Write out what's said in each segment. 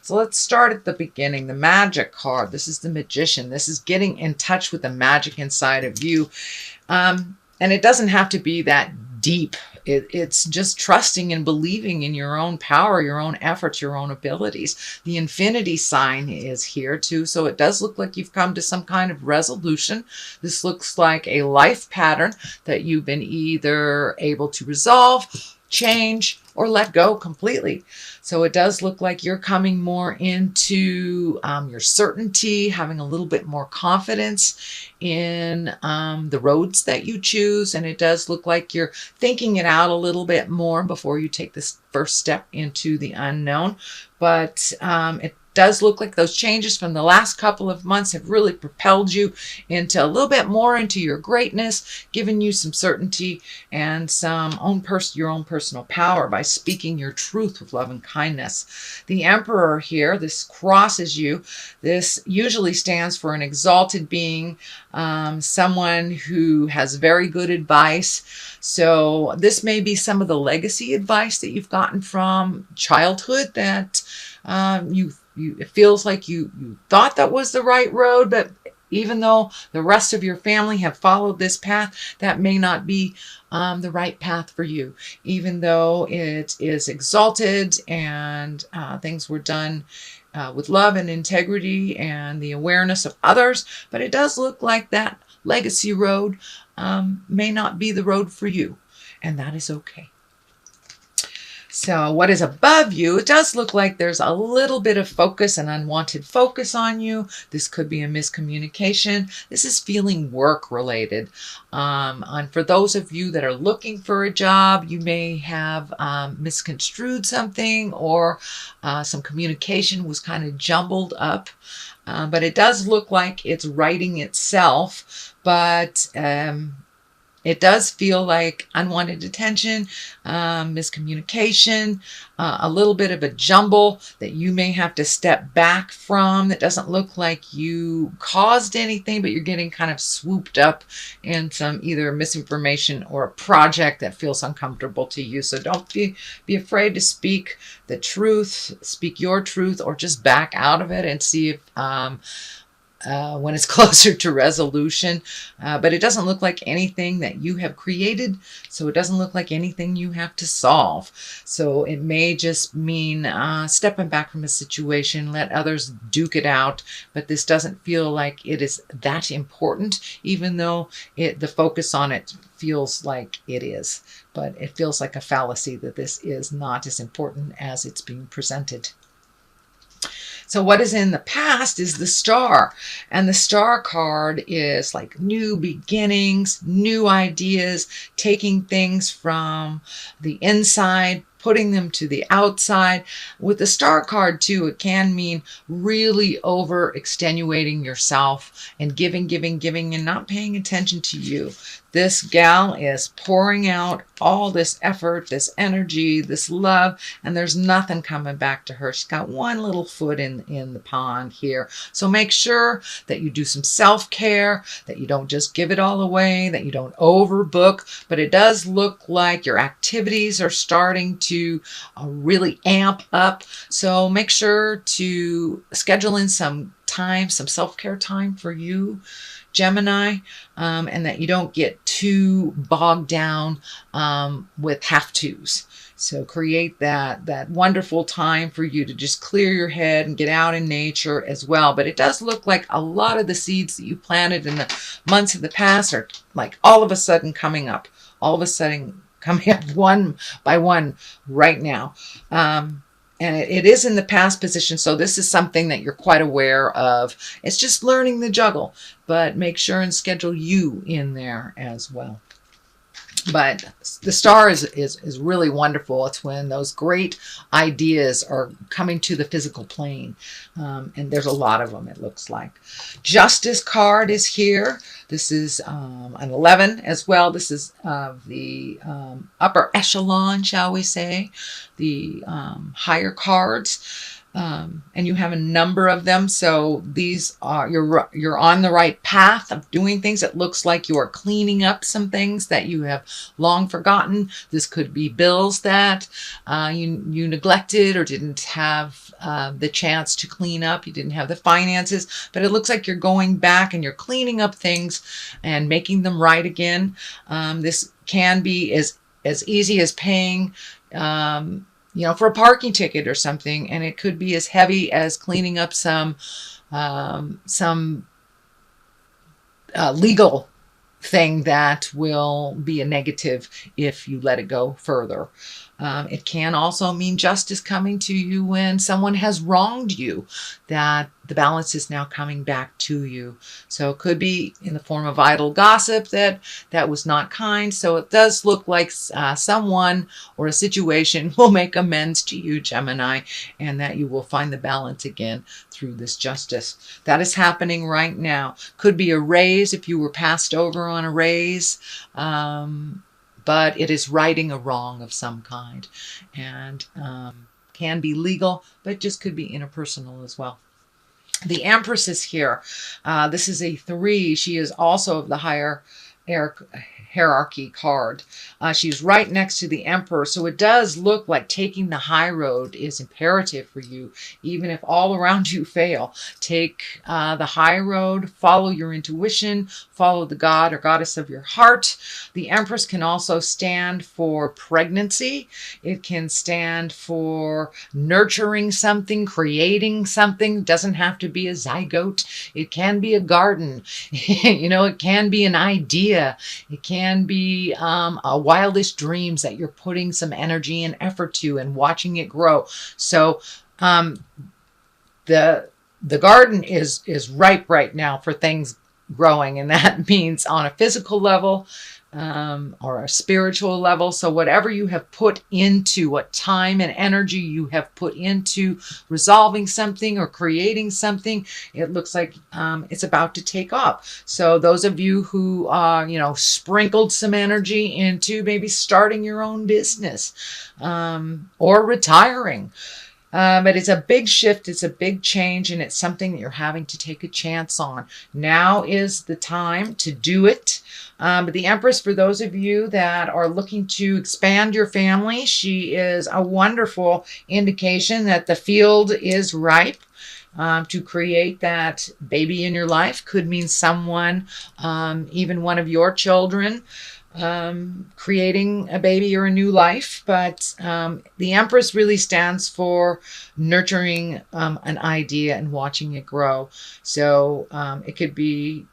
So let's start at the beginning. The magic card. This is the Magician. This is getting in touch with the magic inside of you. And it doesn't have to be that deep. It's just trusting and believing in your own power, your own efforts, your own abilities. The infinity sign is here too. So it does look like you've come to some kind of resolution. This looks like a life pattern that you've been either able to resolve, change, or let go completely. So it does look like you're coming more into your certainty, having a little bit more confidence in the roads that you choose. And it does look like you're thinking it out a little bit more before you take this first step into the unknown. But it does look like those changes from the last couple of months have really propelled you into a little bit more into your greatness, giving you some certainty and some your own personal power by speaking your truth with love and kindness. The Emperor here, this crosses you. This usually stands for an exalted being, someone who has very good advice. So this may be some of the legacy advice that you've gotten from childhood that it feels like you thought that was the right road, but even though the rest of your family have followed this path, that may not be the right path for you. Even though it is exalted and things were done with love and integrity and the awareness of others, but it does look like that legacy road may not be the road for you, and that is okay. So what is above you, it does look like there's a little bit of focus, an unwanted focus on you. This could be a miscommunication. This is feeling work related. And for those of you that are looking for a job, you may have misconstrued something, or some communication was kind of jumbled up. But it does look like it's righting itself. But it does feel like unwanted attention, miscommunication, a little bit of a jumble that you may have to step back from. That doesn't look like you caused anything, but you're getting kind of swooped up in some either misinformation or a project that feels uncomfortable to you. So don't be afraid to speak the truth, speak your truth, or just back out of it and see if when it's closer to resolution. But it doesn't look like anything that you have created, so it doesn't look like anything you have to solve. So it may just mean stepping back from a situation, let others duke it out, but this doesn't feel like it is that important, even though the focus on it feels like it is. But it feels like a fallacy that this is not as important as it's being presented. So what is in the past is the Star. And the Star card is like new beginnings, new ideas, taking things from the inside, putting them to the outside. With the Star card too, it can mean really over extenuating yourself and giving and not paying attention to you. This gal is pouring out all this effort, this energy, this love, and there's nothing coming back to her. She's got one little foot in the pond here. So make sure that you do some self-care, that you don't just give it all away, that you don't overbook. But it does look like your activities are starting to really amp up. So make sure to schedule in some time, some self-care time for you, Gemini, and that you don't get too bogged down with have-tos. So create that wonderful time for you to just clear your head and get out in nature as well. But it does look like a lot of the seeds that you planted in the months of the past are like all of a sudden coming up, one by one right now. And it is in the past position, so this is something that you're quite aware of. It's just learning the juggle, but make sure and schedule you in there as well. But the Star is really wonderful. It's when those great ideas are coming to the physical plane. And there's a lot of them, it looks like. Justice card is here. This is an 11 as well. This is the upper echelon, shall we say, the higher cards. and you have a number of them. So these are, you're on the right path of doing things. It looks like you are cleaning up some things that you have long forgotten. This could be bills that you neglected or didn't have the chance to clean up. You didn't have the finances, but it looks like you're going back and you're cleaning up things and making them right again. This can be as easy as paying for a parking ticket or something, and it could be as heavy as cleaning up some legal thing that will be a negative if you let it go further. It can also mean justice coming to you when someone has wronged you, that the balance is now coming back to you. So it could be in the form of idle gossip that was not kind. So it does look like someone or a situation will make amends to you, Gemini, and that you will find the balance again through this justice. That is happening right now. Could be a raise if you were passed over on a raise. But it is righting a wrong of some kind, and can be legal, but just could be interpersonal as well. The Empress is here. This is a 3. She is also of the higher hierarchy card. She's right next to the Emperor, so it does look like taking the high road is imperative for you, even if all around you fail. Take the high road, follow your intuition, follow the god or goddess of your heart. The Empress can also stand for pregnancy. It can stand for nurturing something, creating something. It doesn't have to be a zygote. It can be a garden. It can be an idea. It can be a wildest dreams that you're putting some energy and effort to and watching it grow. So the garden is ripe right now for things growing, and that means on a physical level or a spiritual level. So whatever you have put into, what time and energy you have put into resolving something or creating something, it looks like it's about to take off. So those of you who sprinkled some energy into maybe starting your own business or retiring, but it's a big shift, it's a big change, and it's something that you're having to take a chance on. Now is the time to do it. But the Empress, for those of you that are looking to expand your family, she is a wonderful indication that the field is ripe to create that baby in your life. Could mean someone, even one of your children, creating a baby or a new life. But the Empress really stands for nurturing an idea and watching it grow. So it could be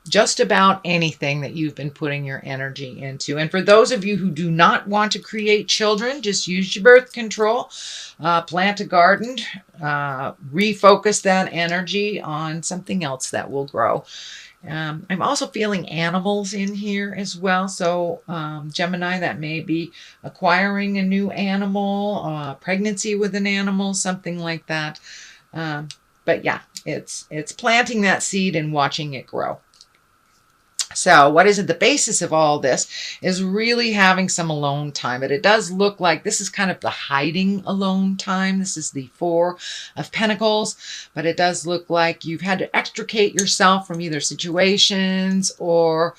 just about anything that you've been putting your energy into. And for those of you who do not want to create children, just use your birth control, plant a garden, refocus that energy on something else that will grow. I'm also feeling animals in here as well. So Gemini, that may be acquiring a new animal, pregnancy with an animal, something like that. But yeah, it's planting that seed and watching it grow. So what is it? The basis of all this is really having some alone time. But it does look like this is kind of the hiding alone time. This is the 4 of Pentacles. But it does look like you've had to extricate yourself from either situations or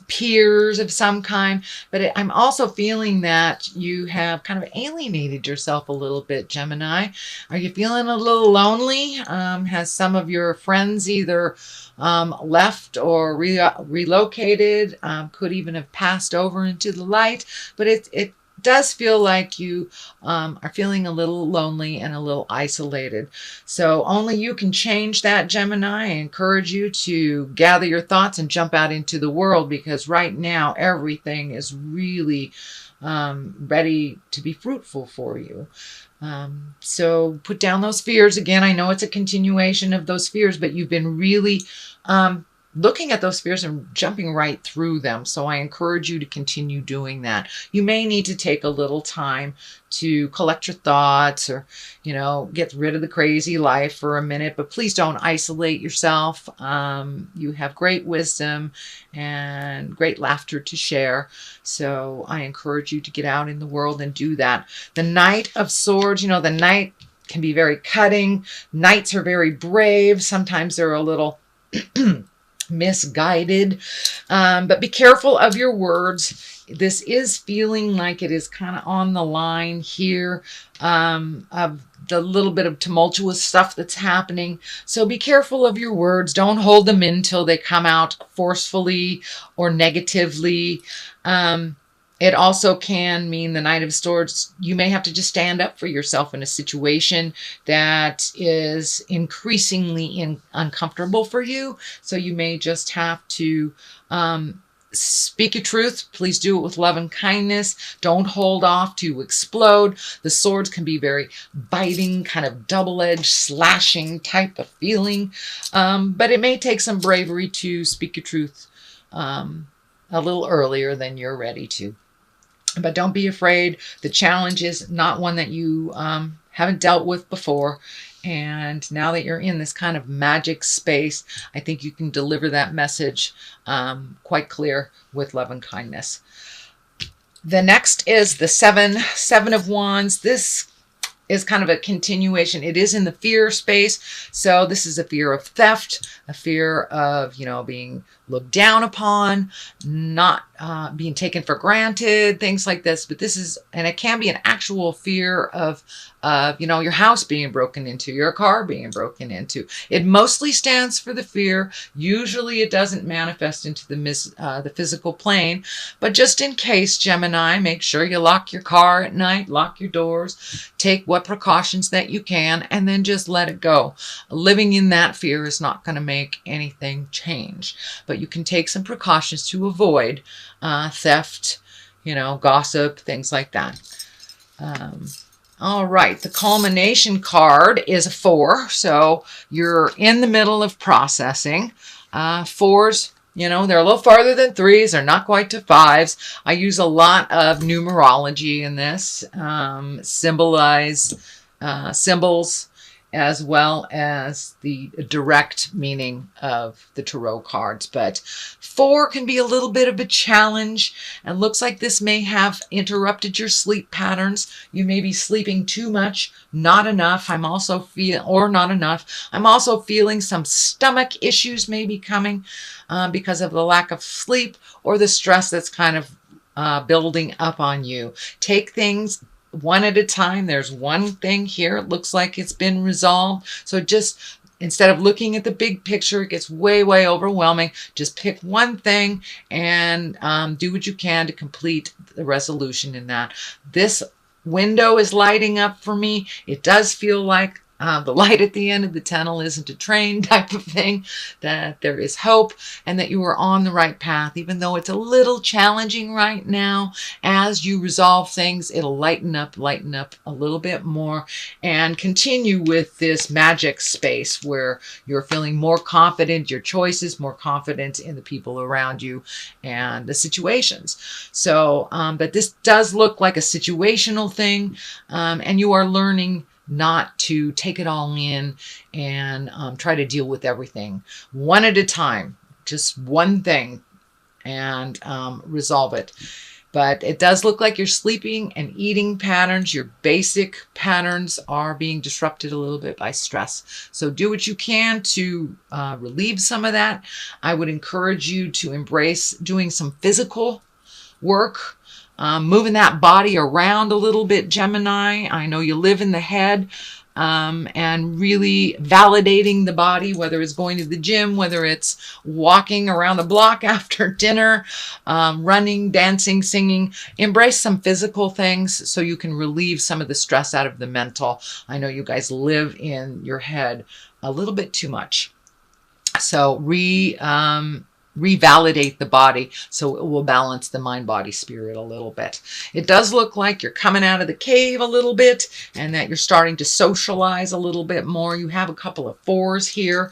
peers of some kind. But I'm also feeling that you have kind of alienated yourself a little bit, Gemini. Are you feeling a little lonely? Has some of your friends either left or relocated, could even have passed over into the light? But it does feel like you are feeling a little lonely and a little isolated. So only you can change that, Gemini. I encourage you to gather your thoughts and jump out into the world, because right now everything is really ready to be fruitful for you. So put down those fears. Again, I know it's a continuation of those fears, but you've been really looking at those fears and jumping right through them. So I encourage you to continue doing that. You may need to take a little time to collect your thoughts, or, get rid of the crazy life for a minute, but please don't isolate yourself. You have great wisdom and great laughter to share. So I encourage you to get out in the world and do that. The Knight of Swords, the Knight can be very cutting. Knights are very brave. Sometimes they're a little misguided, but be careful of your words. This is feeling like it is kind of on the line here, of the little bit of tumultuous stuff that's happening. So be careful of your words. Don't hold them in till they come out forcefully or negatively. It also can mean, the Knight of Swords, you may have to just stand up for yourself in a situation that is increasingly uncomfortable for you. So you may just have to speak your truth. Please do it with love and kindness. Don't hold off to explode. The swords can be very biting, kind of double-edged, slashing type of feeling. But it may take some bravery to speak your truth a little earlier than you're ready to. But don't be afraid. The challenge is not one that you haven't dealt with before. And now that you're in this kind of magic space, I think you can deliver that message quite clear with love and kindness. The next is the Seven of Wands. This is kind of a continuation. It is in the fear space. So this is a fear of theft, a fear of, being looked down upon, not being taken for granted, things like this. But this is, and it can be an actual fear of, your house being broken into, your car being broken into. It mostly stands for the fear. Usually it doesn't manifest into the physical plane, but just in case, Gemini, make sure you lock your car at night, lock your doors, take what precautions that you can, and then just let it go. Living in that fear is not going to make anything change, but you can take some precautions to avoid theft, gossip, things like that. All right, the culmination card is a 4, so you're in the middle of processing. 4s, they're a little farther than 3s. They're not quite to 5s. I use a lot of numerology in this, symbols, as well as the direct meaning of the tarot cards. But 4 can be a little bit of a challenge, and looks like this may have interrupted your sleep patterns. You may be sleeping too much, not enough. I'm also feeling some stomach issues may be coming because of the lack of sleep or the stress that's kind of building up on you. Take things one at a time. There's one thing here. It looks like it's been resolved. So just instead of looking at the big picture, it gets way, way overwhelming. Just pick one thing and do what you can to complete the resolution in that. This window is lighting up for me. It does feel like the light at the end of the tunnel isn't a train type of thing, that there is hope and that you are on the right path. Even though it's a little challenging right now, as you resolve things, it'll lighten up a little bit more, and continue with this magic space where you're feeling more confident, your choices, more confident in the people around you and the situations. So, but this does look like a situational thing, and you are learning not to take it all in and try to deal with everything. One at a time, just one thing, and resolve it. But it does look like your sleeping and eating patterns, your basic patterns, are being disrupted a little bit by stress. So do what you can to relieve some of that. I would encourage you to embrace doing some physical work, moving that body around a little bit, Gemini. I know you live in the head, and really validating the body, whether it's going to the gym, whether it's walking around the block after dinner, running, dancing, singing. Embrace some physical things so you can relieve some of the stress out of the mental. I know you guys live in your head a little bit too much. So revalidate the body, so it will balance the mind, body, spirit a little bit. It does look like you're coming out of the cave a little bit and that you're starting to socialize a little bit more. You have a couple of 4s here.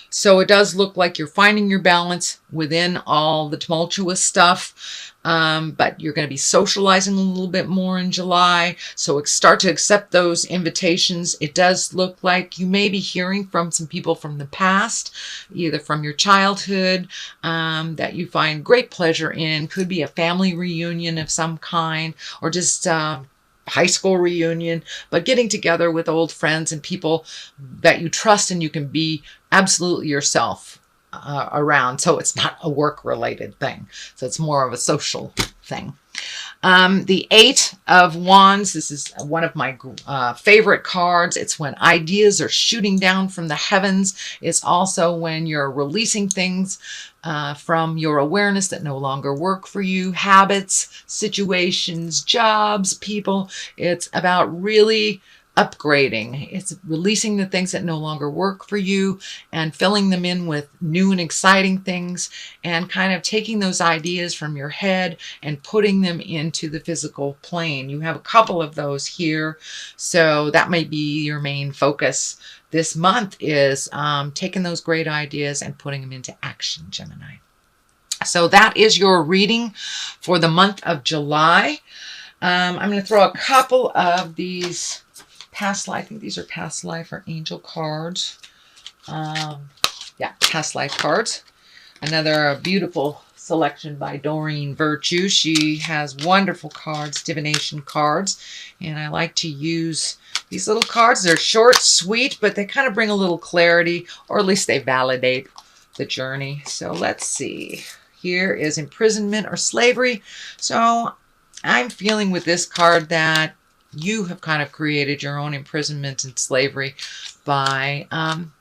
So it does look like you're finding your balance within all the tumultuous stuff. But you're going to be socializing a little bit more in July. So start to accept those invitations. It does look like you may be hearing from some people from the past, either from your childhood, that you find great pleasure in. Could be a family reunion of some kind, or just high school reunion, but getting together with old friends and people that you trust and you can be absolutely yourself around. So it's not a work related thing. So it's more of a social thing. The 8 of Wands, this is one of my favorite cards. It's when ideas are shooting down from the heavens. It's also when you're releasing things from your awareness that no longer work for you, habits, situations, jobs, people. It's about really upgrading. It's releasing the things that no longer work for you and filling them in with new and exciting things, and kind of taking those ideas from your head and putting them into the physical plane. You have a couple of those here, so that may be your main focus this month, is taking those great ideas and putting them into action, Gemini. So that is your reading for the month of July. I'm going to throw a couple of these past life, I think these are past life or angel cards. Yeah, past life cards. Another beautiful selection by Doreen Virtue. She has wonderful cards, divination cards, and I like to use these little cards. They're short, sweet, but they kind of bring a little clarity, or at least they validate the journey. So let's see. Here is imprisonment or slavery. So I'm feeling with this card that you have kind of created your own imprisonment and slavery by kind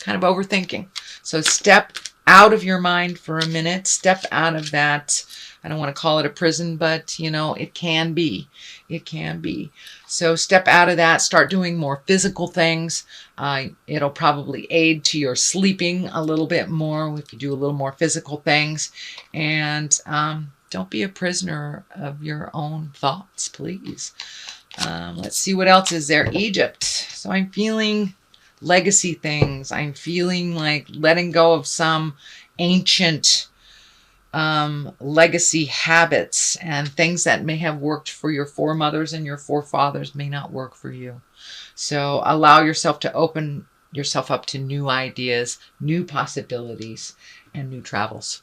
of overthinking. So step out of your mind for a minute. Step out of that. I don't want to call it a prison, but you know, it can be. It can be. So step out of that. Start doing more physical things. It'll probably aid to your sleeping a little bit more if you do a little more physical things. And don't be a prisoner of your own thoughts, please. Let's see what else is there. Egypt. So I'm feeling legacy things. I'm feeling like letting go of some ancient legacy habits, and things that may have worked for your foremothers and your forefathers may not work for you. So allow yourself to open yourself up to new ideas, new possibilities, and new travels.